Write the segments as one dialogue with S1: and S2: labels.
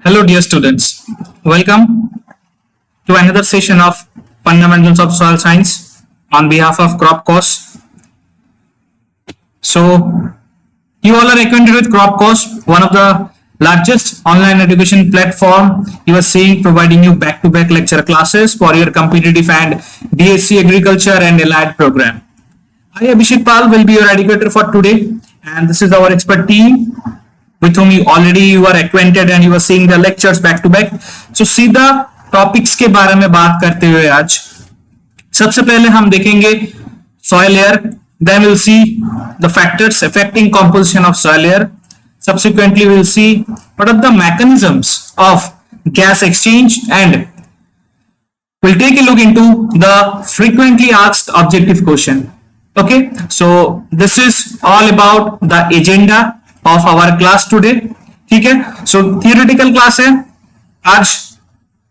S1: Hello, dear students. Welcome to another session of Fundamentals of Soil Science on behalf of Crop Course. So, you all are acquainted with Crop Course, one of the largest online education platform you are seeing, providing you back-to-back lecture classes for your competitive and BSc Agriculture and Allied program. I, Abhishek Pal, will be your educator for today, and this is our expert team with whom you are acquainted and you are seeing the lectures back to back. So सीधा topics के बारे में बात करते हुए आज सबसे पहले हम देखेंगे soil air, then we'll see the factors affecting composition of soil air. Subsequently we'll see what are the mechanisms of gas exchange, and we'll take a look into the frequently asked objective question. Okay, so this is all about the agenda of our class today. ठीक है, so theoretical class है आज.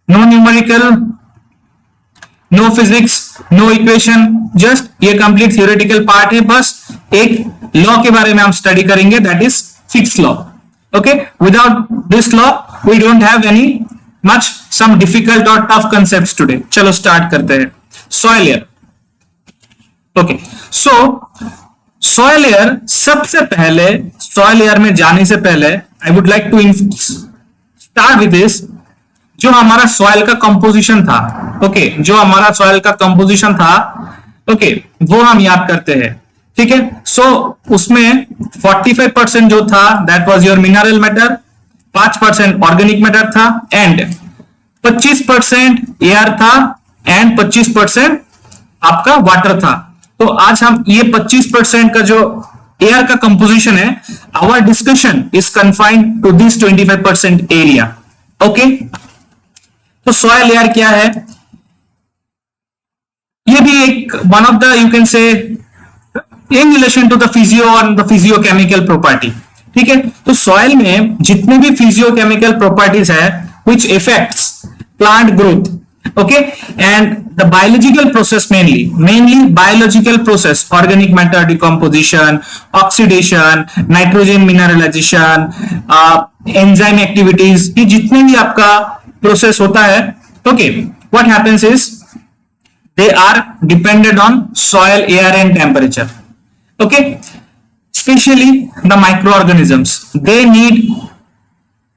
S1: No numerical, no physics, no equation, just ये complete theoretical part है. बस एक law के बारे में हम study करेंगे, that is Fick's law. Okay, without this law we don't have any much some difficult or tough concepts today. चलो start करते हैं. Soil air. Okay, so soil air, सबसे पहले सॉइल एयर में जाने से पहले I would like to start with this. जो हमारा सॉइल का कंपोजिशन था, ओके, जो हमारा सॉइल का कंपोजिशन था, ओके, वो हम याद करते हैं. ठीक है, सो उसमें 45% जो था that was your mineral matter, 5% organic matter था, एंड 25% एयर था, एंड 25% आपका वाटर था. तो आज हम ये 25% का जो एयर का कंपोजिशन है, our discussion is confined to this 25% area. Okay, तो सॉइल एयर क्या है? ये भी एक one of the you can say in relation to the physio और द फिजियोकेमिकल प्रॉपर्टी. ठीक है, तो सॉइल में जितने भी फिजियोकेमिकल प्रॉपर्टीज है which affects plant growth, okay, and the biological process, mainly biological process, organic matter decomposition, oxidation, nitrogen mineralization, enzyme activities, ये जितने भी आपका process होता है, okay, what happens is they are dependent on soil, air and temperature. Okay, especially the microorganisms, they need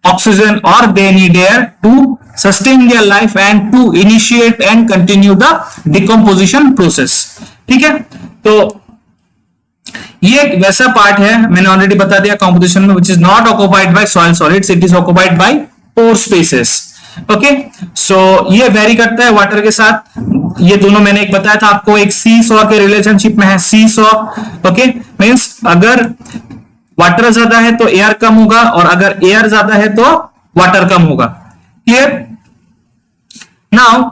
S1: oxygen or they need air to sustain their life and to initiate and continue the decomposition process. ठीक है, तो ये एक वैसा part है, मैंने already बता दिया कंपोजिशन में, which is not occupied by soil solids, it is occupied by pore spaces. Okay, so ये वेरी करता है वाटर के साथ. ये दोनों मैंने एक बताया था आपको, एक सी सॉ के रिलेशनशिप में है. सी सॉ, ओके, मींस अगर वाटर ज्यादा है तो एयर कम होगा, और अगर एयर ज्यादा है तो वाटर कम होगा. क्लियर? नाउ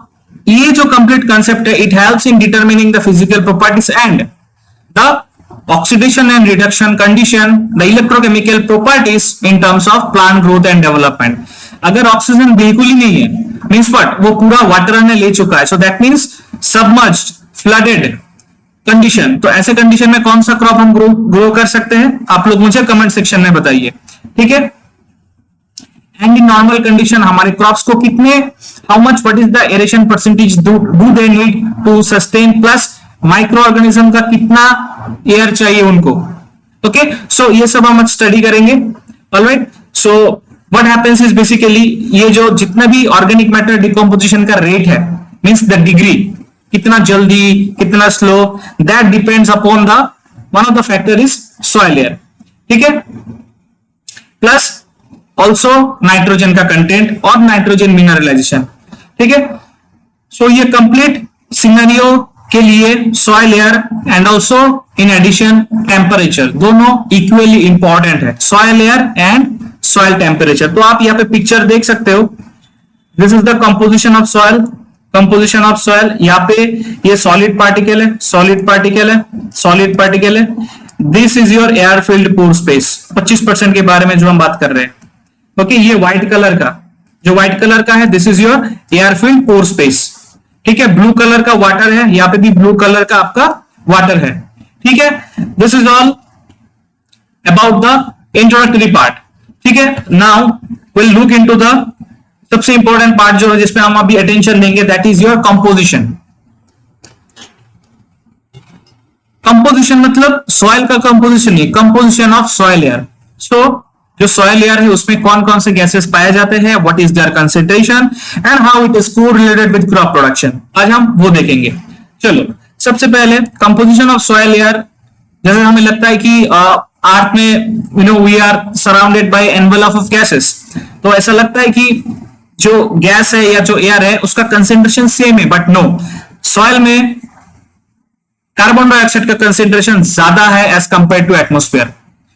S1: ये जो कंप्लीट कंसेप्ट है, it helps in determining the physical properties and the oxidation and reduction condition, the electrochemical properties in terms of plant growth and development. अगर ऑक्सीजन बिल्कुल ही नहीं है, मींस व्हाट, वो पूरा वाटर ने ले चुका है, so that means submerged, flooded condition. तो ऐसे कंडीशन में कौन सा क्रॉप हम ग्रो कर सकते हैं? आप लोग मुझे कमेंट सेक्शन में बताइए. ठीक है, एंड इन नॉर्मल कंडीशन हमारे क्रॉप्स को कितने, how much, what is the aeration percentage do they need to sustain, plus micro organism का कितना एयर चाहिए उनको. ओके, सो ये सब हम स्टडी करेंगे. Alright, so what happens is basically ये जो जितना भी ऑर्गेनिक मैटर डिकम्पोजिशन का रेट है, मींस द डिग्री, कितना जल्दी कितना slow, that depends upon the one of the factor is soil air. ठीक है, प्लस ऑल्सो नाइट्रोजन का कंटेंट और नाइट्रोजन मिनरलाइजेशन. ठीक है, सो ये कंप्लीट सिनेरियो के लिए soil air and also in addition temperature दोनों इक्वली इंपॉर्टेंट है, soil air and soil temperature. तो आप यहाँ पे पिक्चर देख सकते हो, this is the composition of soil. Composition of soil, यहाँ पे ये सॉलिड पार्टिकल है, सॉलिड पार्टिकल है, सॉलिड पार्टिकल है. This is your air filled pore space, 25% के बारे में जो हम बात कर रहे हैं. ओके, ये व्हाइट कलर का, जो व्हाइट कलर का है, this is your air filled pore space. ठीक है, ब्लू कलर का वाटर है, यहाँ पे भी ब्लू कलर का आपका वाटर है. ठीक है, this is all about the introductory part. ठीक है, now we'll look into the सबसे इंपॉर्टेंट पार्ट जो है जिसपे हम अभी अटेंशन देंगे, that is your composition. Composition मतलब सॉइल का कंपोजिशन नहीं, कंपोजिशन ऑफ सॉइल एयर। सो जो सॉइल एयर है उसमें कौन कौन से गैसेस पाए जाते हैं, what is their concentration and how it is correlated with crop production, आज हम वो देखेंगे। चलो सबसे पहले कंपोजिशन ऑफ सॉइल एयर। जैसे हमें लगता है कि अर्थ में we are surrounded by envelope of gases, तो ऐसा लगता है कि जो गैस है या जो एयर है उसका कंसेंट्रेशन सेम है, बट नो, सॉइल में कार्बन डाइऑक्साइड का कंसेंट्रेशन ज्यादा है as compare to atmosphere.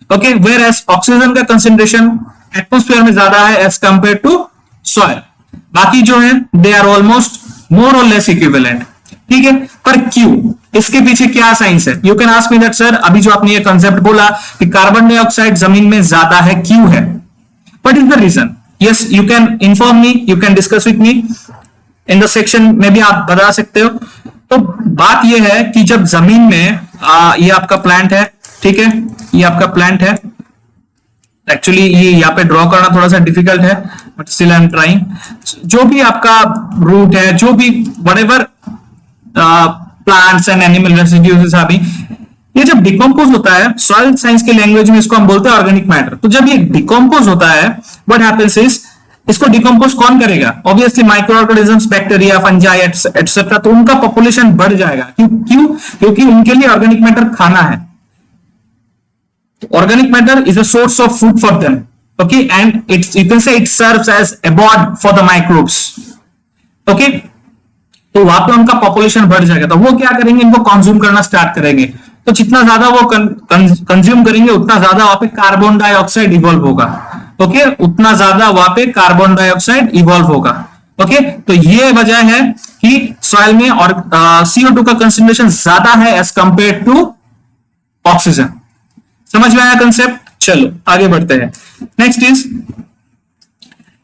S1: Okay, whereas oxygen का कंसेंट्रेशन एटमोस्फेयर में ज्यादा है एज कंपेयर टू सॉइल। बाकी जो है दे आर ऑलमोस्ट मोर और लेस इक्विवेलेंट, ठीक है। पर क्यों, इसके पीछे क्या साइंस है? You can ask me that sir, अभी जो आपने ये कंसेप्ट बोला कि कार्बन डाइऑक्साइड जमीन में ज्यादा है, क्यों है, what is the reason? Yes, you can inform me, you can discuss with me in the section में भी आप बता सकते हो। तो बात यह है कि जब जमीन में ये आपका प्लांट है, ठीक है, ये आपका प्लांट है। एक्चुअली ये यहाँ पे ड्रॉ करना थोड़ा सा डिफिकल्ट है, but still I am trying. जो भी आपका रूट है, जो भी whatever plants and animal residues अभी, ये जब डिकम्पोज होता है, सॉइल साइंस के लैंग्वेज में इसको हम बोलते हैं ऑर्गेनिक मैटर। तो जब ये डिकम्पोज होता है, व्हाट हैपेंस इज, इसको डिकम्पोज कौन करेगा? Obviously micro organisms, bacteria, fungi etcetera, तो उनका पॉपुलेशन बढ़ जाएगा। क्यों? क्योंकि उनके लिए ऑर्गेनिक मैटर खाना है। Organic matter is a source of food for them, okay, and it's, you can say it serves as abode for the microbes, okay. तो वहां पे उनका पॉपुलेशन बढ़ जाएगा, तो वो क्या करेंगे, इनको कंज्यूम करना स्टार्ट करेंगे। तो जितना ज्यादा वो कंज्यूम करेंगे उतना ज्यादा वहां पे कार्बन डाइऑक्साइड इवॉल्व होगा, ओके, उतना ज्यादा वहां पे कार्बन डाइऑक्साइड इवॉल्व होगा, ओके। तो ये वजह है कि सॉइल में और CO2 का कंसेंट्रेशन ज्यादा है एज कंपेयर टू ऑक्सीजन। समझ में आया कंसेप्ट? चलो आगे बढ़ते हैं। नेक्स्ट इज,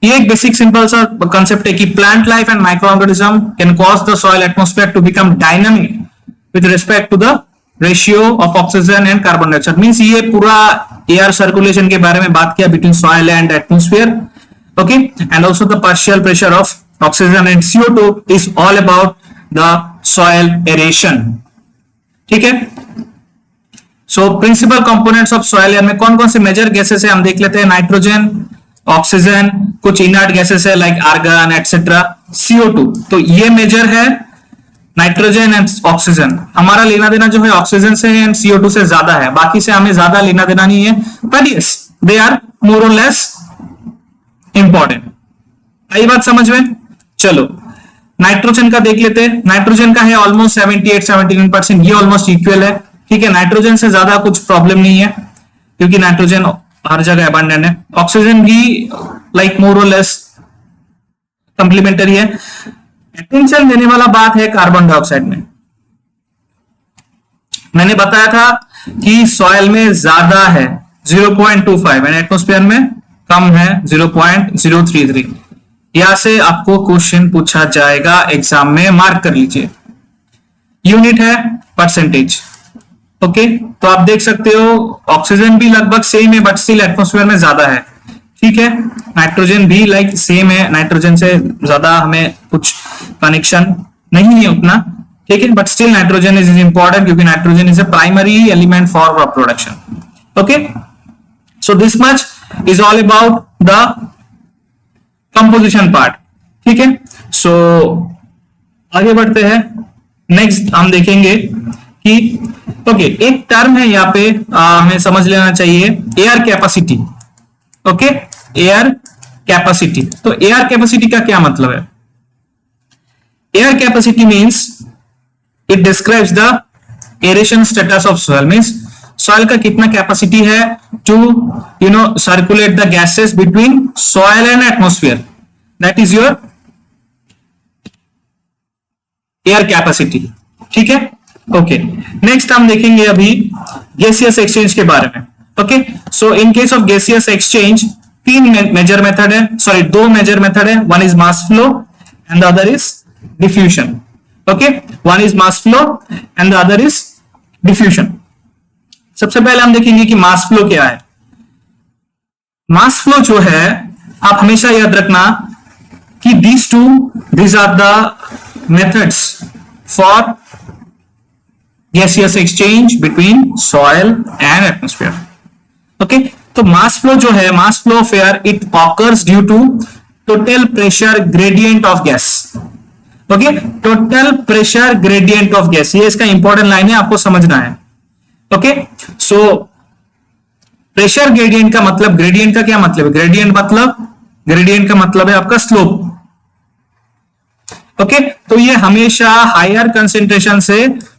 S1: ये एक बेसिक सिंपल सा कंसेप्ट है कि plant life and micro organism can cause the soil atmosphere to become dynamic with respect to the ratio of oxygen and carbon dioxide. Means ये पूरा एयर सर्कुलेशन के बारे में बात किया between soil and atmosphere, okay, and also the partial pressure of oxygen and CO2 is all about the soil aeration, ठीक है। So principal components of soil air में कौन कौन से मेजर गैसेस है हम देख लेते हैं। नाइट्रोजन, ऑक्सीजन, कुछ इनर्ट गैसेस है लाइक आर्गन एटसेट्रा, CO2। तो ये मेजर है नाइट्रोजन एंड ऑक्सीजन। हमारा लेना देना जो है ऑक्सीजन से है एंड CO2 से ज्यादा है, बाकी से हमें ज्यादा लेना देना नहीं है, but yes they are more और लेस इंपॉर्टेंट। आई बात समझ में? चलो नाइट्रोजन का देख लेते हैं। नाइट्रोजन का है ऑलमोस्ट 78-79%, ये ऑलमोस्ट इक्वल है, ठीक है। नाइट्रोजन से ज्यादा कुछ प्रॉब्लम नहीं है क्योंकि नाइट्रोजन हर जगह अबंडेंट है। ऑक्सीजन भी लाइक मोर और लेस कंप्लीमेंटरी है। अटेंशन देने वाला बात है कार्बन डाइऑक्साइड में। मैंने बताया था कि सॉइल में ज्यादा है 0.25 एंड एटमॉस्फेयर में कम है 0.033। यहां से आपको क्वेश्चन पूछा जाएगा एग्जाम में, मार्क कर लीजिए। यूनिट है परसेंटेज, ओके। तो आप देख सकते हो ऑक्सीजन भी लगभग सेम है बट स्टिल एटमॉस्फेयर में ज्यादा है, ठीक है। नाइट्रोजन भी लाइक सेम है, नाइट्रोजन से ज्यादा हमें कुछ कनेक्शन नहीं है उतना, ठीक है, but still nitrogen is important क्योंकि nitrogen is a primary element for crop production, okay. So this much is all about the composition part, ठीक है। सो आगे बढ़ते हैं। नेक्स्ट हम देखेंगे कि ओके, एक टर्म है यहाँ पे हमें समझ लेना चाहिए, air capacity, okay, air capacity. तो एयर कैपेसिटी का क्या मतलब है? Air capacity means it describes the aeration status of soil. Means soil का कितना कैपेसिटी है to circulate the gases between soil and atmosphere, that is your air capacity, ठीक है, ओके। नेक्स्ट हम देखेंगे अभी गैसियस एक्सचेंज के बारे में, okay. So in case of gaseous exchange तीन मेजर मेथड है, सॉरी दो मेजर मेथड है। One is mass flow and the other is diffusion, okay. One is mass flow and the other is diffusion. सबसे पहले हम देखेंगे कि mass flow क्या है। मास फ्लो जो है, आप हमेशा याद रखना, कि these are the methods for gaseous exchange between soil and atmosphere. Okay, तो mass flow जो है, mass flow of air, it occurs due to total pressure gradient of gas. Okay, total pressure gradient of gas, ये इसका important line है, आपको समझना है. Okay, so pressure gradient का मतलब, ग्रेडियंट का क्या मतलब है? ग्रेडियंट का मतलब है आपका स्लोप. ओके, तो ये हमेशा हायर कंसेंट्रेशन से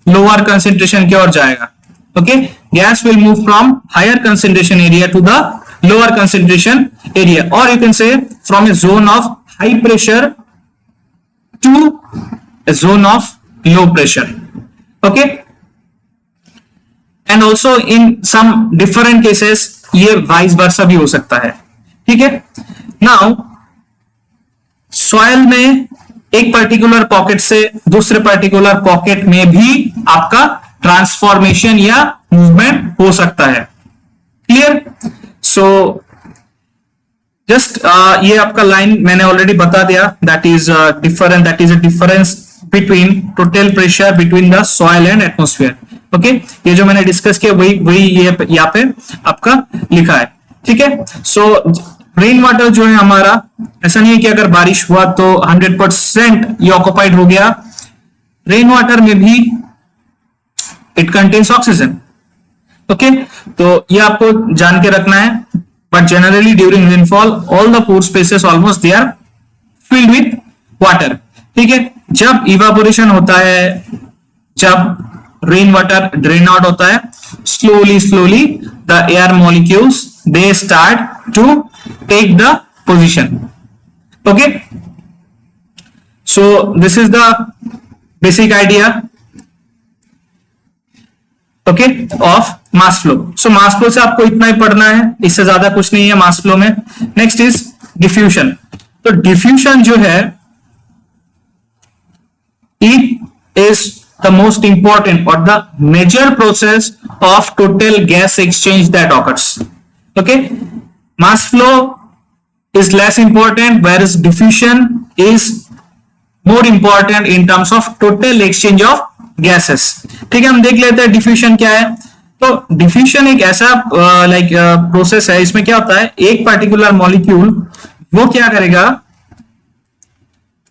S1: लोअर कंसेंट्रेशन की ओर जाएगा. Okay, gas will move from higher concentration area to the lower concentration area, और you can say from a zone of high pressure to a zone of low pressure. Okay, and also in some different cases ये vice versa भी हो सकता है. ठीक है, now soil में एक पर्टिकुलर पॉकेट से दूसरे पर्टिकुलर पॉकेट में भी आपका ट्रांसफॉर्मेशन या मूवमेंट हो सकता है. क्लियर? सो जस्ट ये आपका लाइन मैंने ऑलरेडी बता दिया, that is a difference between total pressure between the soil and atmosphere. Okay, ये जो मैंने डिस्कस किया वही ये यहाँ पे आपका लिखा है. ठीक है, सो रेन वाटर जो है हमारा, ऐसा नहीं है कि अगर बारिश हुआ तो 100% ये ऑक्युपाइड हो गया. रेन वाटर में भी इट कंटेन्स ऑक्सीजन. ओके, तो ये आपको जान के रखना है. But generally during rainfall all the pore spaces almost they are filled with water. ठीक है, जब इवापोरेशन होता है, जब रेन वाटर ड्रेन आउट होता है, slowly the air molecules they start to take the position. Okay, so this is the basic idea, okay, of mass flow. So mass flow से आपको इतना ही पढ़ना है, इससे ज्यादा कुछ नहीं है mass flow में. Next is diffusion. तो diffusion जो है, it is the most important or the major process of total gas exchange that occurs. Okay, mass flow is less important, whereas diffusion is more important in terms of total exchange of gases. ठीक है, हम देख लेते हैं diffusion क्या है. तो diffusion एक ऐसा प्रोसेस है, इसमें क्या होता है, एक पर्टिकुलर मॉलिक्यूल वो क्या करेगा,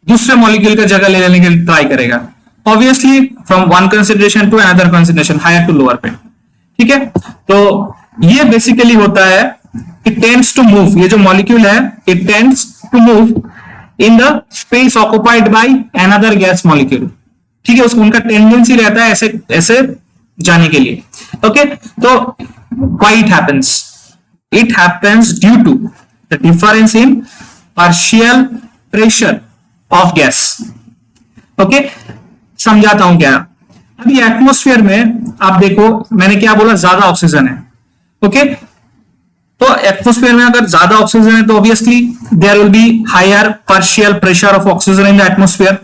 S1: दूसरे मॉलिक्यूल का जगह ले लेने के लिए ट्राई करेगा. Obviously from one concentration to another concentration, higher to lower पे. ठीक है, तो ये बेसिकली होता है, it tends to move, ये जो मॉलिक्यूल है it tends to move in the space occupied by another gas molecule. ठीक है, उसको उनका टेंडेंसी रहता है ऐसे जाने के लिए. ओके, तो why it happens? It happens due to the difference in partial pressure of gas. Okay, समझाता हूं क्या. अभी एटमॉस्फेयर में आप देखो, मैंने क्या बोला, ज्यादा ऑक्सीजन है. ओके, तो एटमॉस्फेयर में अगर ज्यादा ऑक्सीजन है तो obviously there will be higher partial pressure of oxygen in the atmosphere,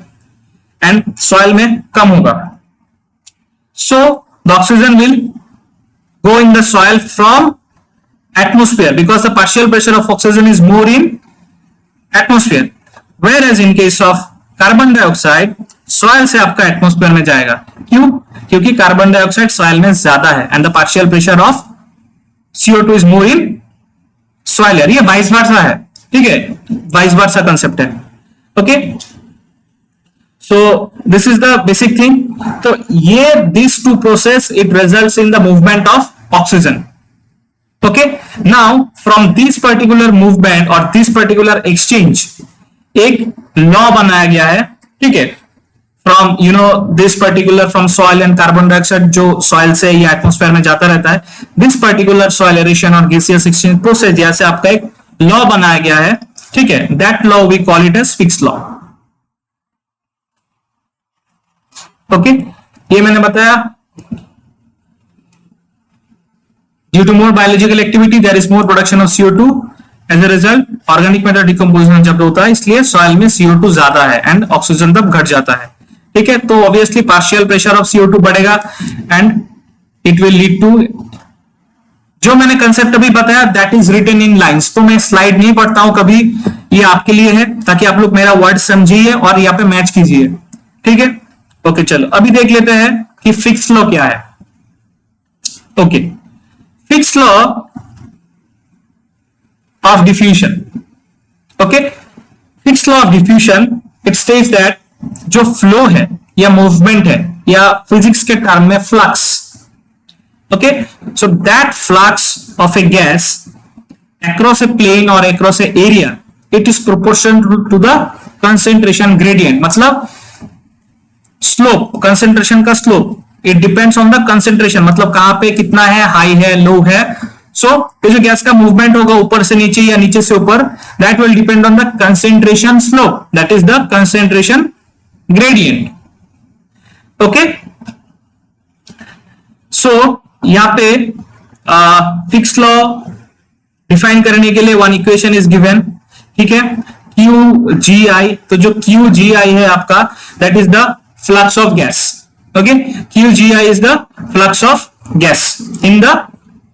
S1: and soil में कम होगा. So the oxygen will go in the soil from atmosphere because the partial pressure of oxygen is more in atmosphere, whereas in case of carbon dioxide soil से आपका atmosphere में जाएगा. क्यों? क्योंकि carbon dioxide soil में ज्यादा है and the partial pressure of CO2 is more in soil air. ये वाइस वर्सा है. ठीक है, वाइस वर्सा कंसेप्ट है. Okay, so this is the basic thing. तो ये this two process it results in the movement of oxygen. Okay, now from this particular movement और this particular exchange एक law बनाया गया है. ठीक है, from this particular from soil and carbon dioxide जो सॉइल से या एटमॉस्फेयर में जाता रहता है, दिस पर्टिकुलर सॉइल एरेशन और गैसियस एक्सचेंज प्रोसेस जैसे आपका एक लॉ बनाया गया है. ठीक है, that law we call it as Fick's law. Okay, ये मैंने बताया. Due to more biological activity there is more production of CO2. As a result organic matter decomposition जब होता है, इसलिए सॉइल में CO2 ज्यादा है एंड ऑक्सीजन तब घट जाता है. ठीक है, तो obviously partial pressure of CO2 बढ़ेगा and it will lead to जो मैंने कंसेप्ट अभी बताया that is written in lines, तो मैं स्लाइड नहीं पढ़ता हूं कभी, ये आपके लिए है ताकि आप लोग मेरा वर्ड समझिए और यहाँ पे मैच कीजिए, ठीक है। ओके चलो अभी देख लेते हैं कि फिक्स लॉ क्या है। Okay, fix law of diffusion. Okay, fix law of diffusion it states that जो फ्लो है या मूवमेंट है या फिजिक्स के टर्म में flux, okay, so that flux of a gas across a plane or across a area it is proportional to the concentration gradient, मतलब slope, concentration का slope it depends on the concentration, मतलब कहां पे कितना है, high है लो है। सो जो गैस का मूवमेंट होगा ऊपर से नीचे या नीचे से ऊपर that will depend on the concentration slope, that is the concentration gradient. Okay, so यहां पे फिक्स लॉ डिफाइन करने के लिए वन इक्वेशन इज गिवन, ठीक है, क्यू जी आई। तो जो क्यू जी आई है आपका that is the flux of gas. Okay, Q G I is the flux of gas in the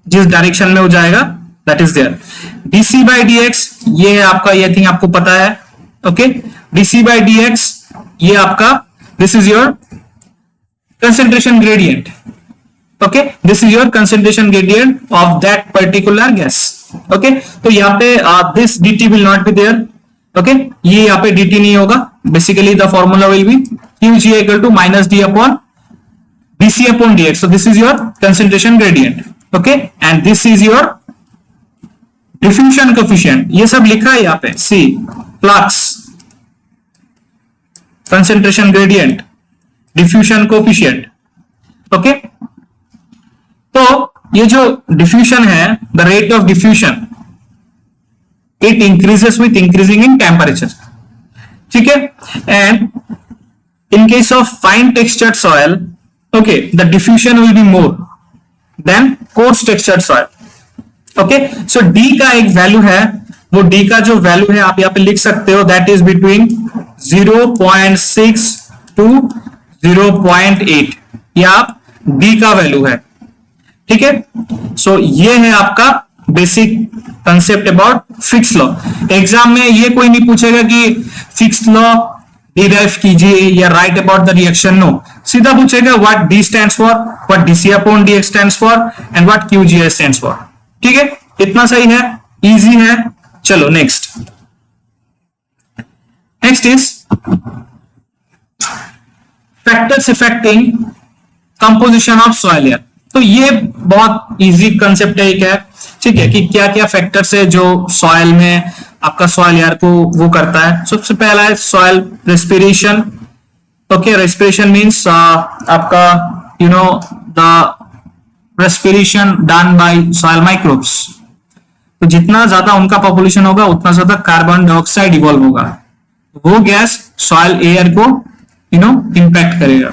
S1: जिस डायरेक्शन में हो जाएगा that is there. DC by D X ये है आपका, ये थिंग आपको पता है। Okay, DC by D X ये आपका this is your concentration gradient. Okay, this is your concentration gradient of that particular gas. Okay, तो यहाँ पे this dt will not be there. Okay, ये यहाँ पे dt नहीं होगा, basically the formula will be QG equal to minus D upon dc upon dx। So this is your concentration gradient. Okay, and this is your diffusion coefficient, ये सब लिखा है यहाँ पे, C flux, concentration gradient, diffusion coefficient. Okay, तो ये जो diffusion है the rate of diffusion it increases with increasing in temperature, ठीक है। And in case of fine textured soil okay the diffusion will be more than course textured soil. Okay, so D का एक value है, वो D का जो value है आप यहाँ पे लिख सकते हो दैट इज बिटवीन 0.6 टू 0.8, ये आप डी का वैल्यू है, ठीक है। सो ये है आपका basic concept about fix law. Exam में ये कोई नहीं पूछेगा कि फिक्स लॉ डिराइव कीजिए या right about the reaction, no, सीधा पूछेगा what D stands for, what DC upon DX stands for and what QGS stands for, ठीक है। इतना सही है, इजी है। चलो next, next is factors affecting composition of soil air. तो ये बहुत इजी कंसेप्ट है, क्या है, ठीक है, कि क्या क्या फैक्टर्स है जो सॉइल में आपका सॉइल एयर को वो करता है। सबसे पहला है soil respiration. Okay, respiration means आपका you know the respiration done by soil microbes. तो जितना ज्यादा उनका पॉपुलेशन होगा उतना ज्यादा कार्बन डाइऑक्साइड इवॉल्व होगा, वो गैस सॉइल एयर को यू नो इंपैक्ट करेगा।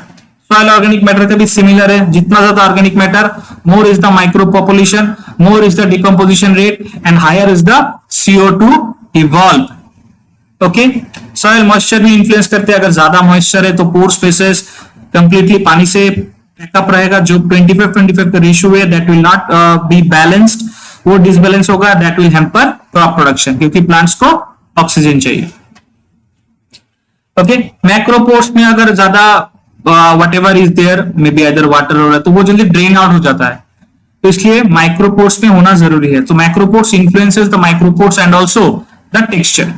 S1: सॉइल ऑर्गेनिक मैटर का भी सिमिलर है, जितना ज्यादा organic matter more is the micro population, more is the decomposition rate and higher is the CO2 evolve. Okay, soil moisture भी influence करते हैं, अगर ज्यादा मॉइस्चर है तो पोर स्पेसेस कंप्लीटली पानी से पैकअप रहेगा, जो 25-25 का रेशियो है that will not be balanced, वो डिसबैलेंस होगा, that will hamper crop production, क्योंकि प्लांट्स को ऑक्सीजन चाहिए। ओके, मैक्रोपोर्स में अगर ज्यादा whatever is there maybe either water हो रहा है तो वो जल्दी ड्रेन आउट हो जाता है, तो इसलिए माइक्रोपोर्स में होना जरूरी है। तो micropores influences the micropores and also the texture.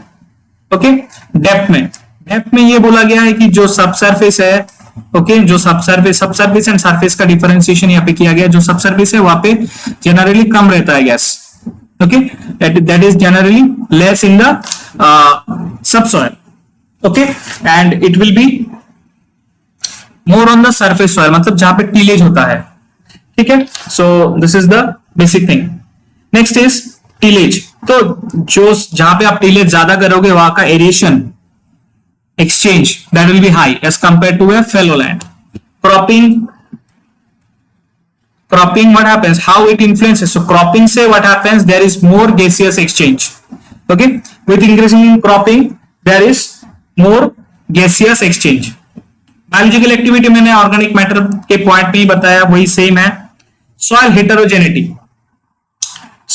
S1: Okay, depth में ये बोला गया है कि जो सबसरफेस है, ओके, जो सबसरफेस एंड सरफेस का डिफरेंशिएशन यहाँ पे किया गया, जो सबसरफेस है वहां पे जनरली कम रहता है gas. Okay, that is generally less in the subsoil. Okay, and it will be more on the surface soil, मतलब जहां पे टीलेज होता है, ठीक है। सो this is the basic thing. Next is tillage. तो जो जहां पे आप टीलेज ज्यादा करोगे वहां का aeration exchange that will be high as compare to a fallow land. Cropping what happens, how it influences, so cropping से what happens, there is more gaseous exchange. Okay, with increasing cropping there is more gaseous exchange. Biological activity मैंने organic matter के point में ही बताया, वही same है। Soil हेटेरोजेनिटी,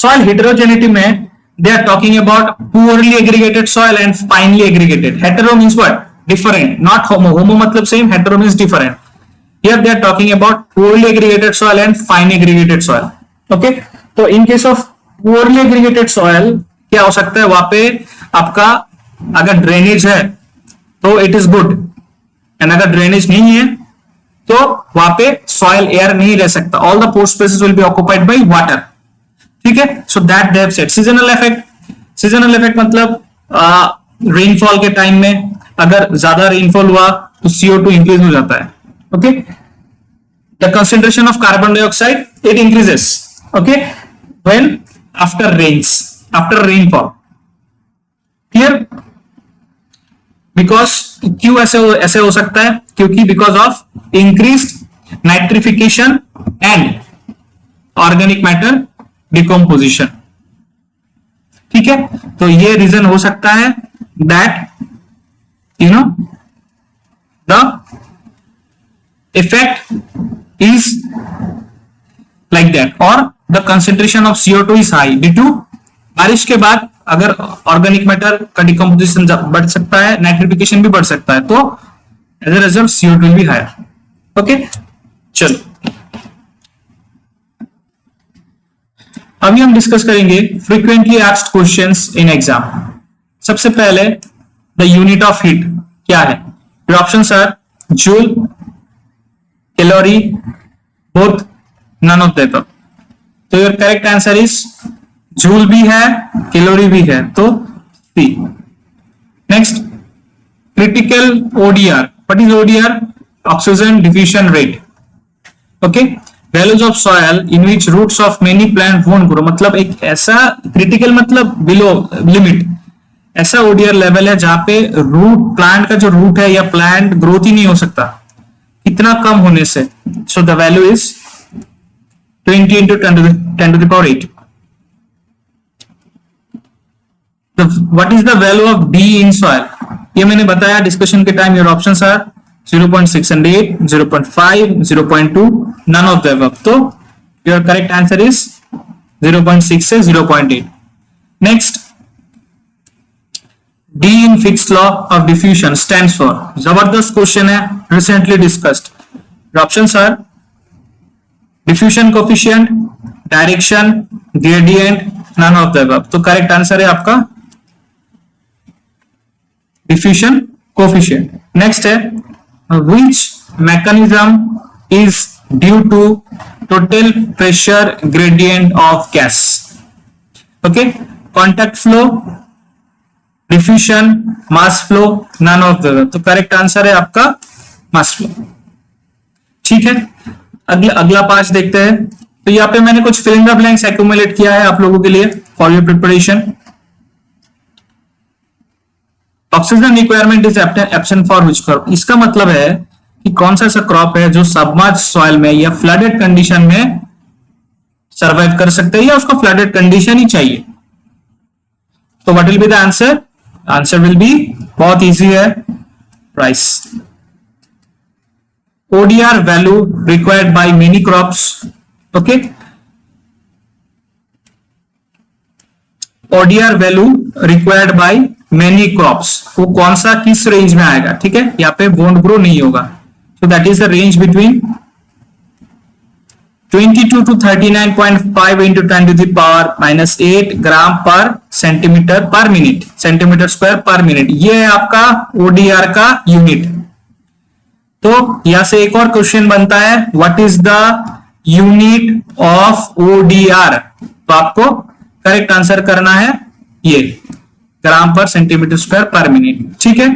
S1: soil हेटेरोजेनिटी में they are talking about poorly aggregated soil and finely aggregated. Hetero means what? Different, not homo. Homo matlab same, hetero means different. Here they are talking about poorly aggregated soil and finely aggregated soil. Okay, तो in case of poorly aggregated soil क्या हो सकता है? वहां पे आपका अगर drainage है तो इट इज गुड, एंड अगर ड्रेनेज नहीं है तो वहां पे सॉइल एयर नहीं रह सकता. All the pore spaces will be occupied by water. ठीक है, so that they have said. Seasonal effect, seasonal effect मतलब रेनफॉल के टाइम में अगर ज्यादा रेनफॉल हुआ तो CO2 इंक्रीज हो जाता है. Okay, the concentration of carbon dioxide it increases. Okay, when after rains, after rainfall. Clear? Because क्यों ऐसे हो सकता है? क्योंकि because of increase nitrification and organic matter decomposition. ठीक है, तो ये रीजन हो सकता है that you know the effect is like that, और the concentration of CO2 is high due to. बारिश के बाद अगर ऑर्गेनिक मैटर का डिकम्पोजिशन बढ़ सकता है, नाइट्रिफिकेशन भी बढ़ सकता है, तो as a result CO2 will be higher. Okay, चलो अभी हम डिस्कस करेंगे frequently asked questions in exam. सबसे पहले द यूनिट ऑफ हीट क्या है? Options are joule, calorie, both, none of the above. तो your correct answer is joule भी है, कैलोरी भी है, तो C. Next, critical ODR. What is ODR? Oxygen diffusion rate. Okay, values of soil in which roots of many plant won't grow. मतलब एक ऐसा critical मतलब बिलो लिमिट, ऐसा ODR लेवल है जहां पे रूट, प्लांट का जो रूट है या प्लांट ग्रोथ ही नहीं हो सकता, इतना कम होने से. So the value is 20 into 10 to the power 8. What is the value of D in soil? ये मैंने बताया डिस्कशन के time. Your options are 0.6 and 8, 0.5, 0.2, none of the above. तो your correct answer is 0.6 से 0.8. Next, D in Fick's law of diffusion stands for. जबरदस्त question है, recently discussed. Your options are diffusion coefficient, direction, gradient, none of the above. तो correct answer है आपका diffusion coefficient. Next है which mechanism is due to total pressure gradient of gas. Okay, contact flow, diffusion, mass flow, none of the. तो correct answer है आपका mass flow. ठीक है, अगला पांच देखते हैं. तो यहाँ पे मैंने कुछ fill in the blanks accumulate किया है आप लोगों के लिए for your preparation. Oxygen requirement is absent for which crop. इसका मतलब है कि कौन सा ऐसा क्रॉप है जो सबमर्ज सॉइल में या फ्लडेड कंडीशन में सरवाइव कर सकते हैं, या उसको फ्लडेड कंडीशन ही चाहिए. तो what will be the answer? Answer will be बहुत इजी है, rice. ODR value required by many crops. Okay, ODR value required by many crops, वो कौन सा किस रेंज में आएगा? ठीक है, यहाँ पे बोन्ड ग्रो नहीं होगा. So that is the range between 22 to 39.5 into 10 to the power -8 ग्राम पर सेंटीमीटर पर मिनट, सेंटीमीटर स्क्वायर पर मिनट. ये है आपका ODR का यूनिट. तो यहां से एक और क्वेश्चन बनता है, what is the unit of ODR? तो आपको करेक्ट आंसर करना है ये ग्राम पर सेंटीमीटर स्क्वायर पर मिनट. ठीक है,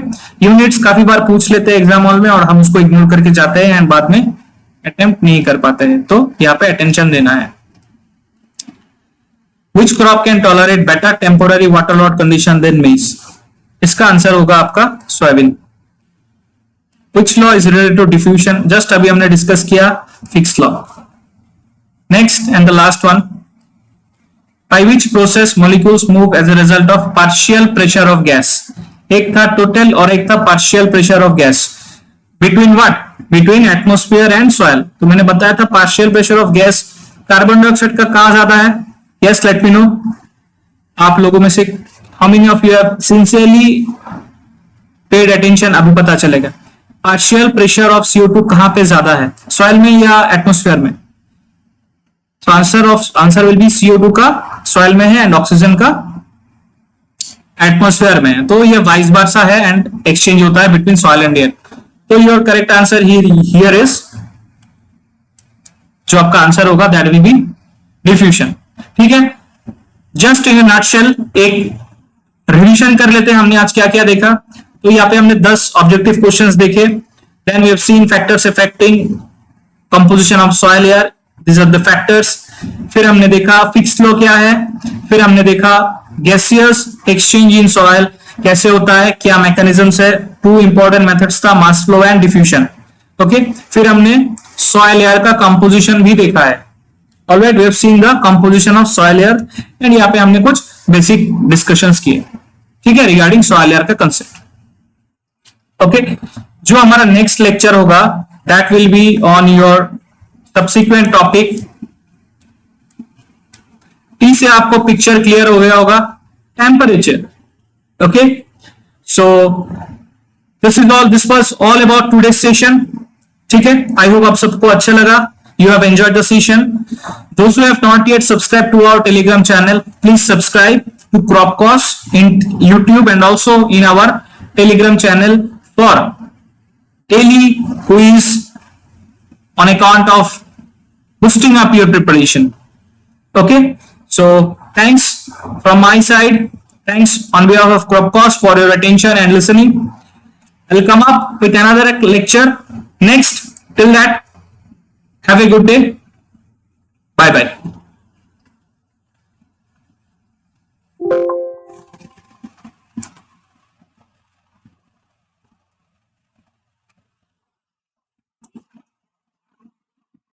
S1: यूनिट्स काफी बार पूछ लेते हैं एग्जाम हॉल में और हम उसको इग्नोर करके जाते हैं एंड बाद में अटेम्प्ट नहीं कर पाते हैं, तो यहाँ पे अटेंशन देना है. Which crop can tolerate better temporary water load condition than maize? इसका आंसर होगा आपका soybean. Which law is related to diffusion? Just अभी हमने डिस्कस किया Fick's law. Next and the last one, by which process molecules move as a result of partial pressure of gas? एक था total और एक था partial pressure of gas. Between what? Between atmosphere and soil. तो मैंने बताया था partial pressure of gas carbon dioxide का कहां ज्यादा है? Yes, let me know. आप लोगों में से how many of you have sincerely paid attention? अभी पता चलेगा पार्शियल प्रेशर ऑफ CO2 कहां पे ज्यादा है, सॉइल में या एटमोस्फेयर में? तो आंसर विल बी CO2 का सॉइल में है एंड ऑक्सीजन का एटमोस्फेयर में है। तो ये वाइस वर्सा है एंड एक्सचेंज होता है बिटवीन सॉइल एंड एयर। तो your correct answer here is, जो आपका आंसर होगा दैट विल बी डिफ्यूजन। ठीक है, जस्ट इन अ नटशेल एक रिवीजन कर लेते हैं हमने आज क्या क्या देखा। तो यहाँ पे हमने 10 ऑब्जेक्टिव क्वेश्चंस देखे। Then we have seen factors affecting composition of soil air, this are the factors. फिर हमने देखा फिक्स्ड लॉ क्या है, फिर हमने देखा गैसियस एक्सचेंज इन सॉइल कैसे होता है, क्या मैकेनिज्म्स है। 2 इंपॉर्टेंट मेथड्स था, mass flow and diffusion. Okay, फिर हमने सॉइल एयर का कंपोजिशन भी देखा है। Alright, we have seen the composition of soil air and यहाँ पे हमने कुछ बेसिक डिस्कशंस किए, ठीक है, रिगार्डिंग सॉइल एयर का कंसेप्ट। ओके, जो हमारा नेक्स्ट लेक्चर होगा that will be on your subsequent topic. टी से आपको पिक्चर क्लियर हो गया होगा, temperature. Okay, so this was all about today's session. ठीक है, आई होप आप सबको अच्छा लगा, you have enjoyed the session. Those who have not yet subscribed to our Telegram channel, please subscribe to Cropcos in YouTube and also in our Telegram channel for daily quiz on account of boosting up your preparation. Okay, so thanks from my side. Thanks on behalf of Cropcos for your attention and listening. I'll come up with another lecture next. Till that, have a good day. Bye bye.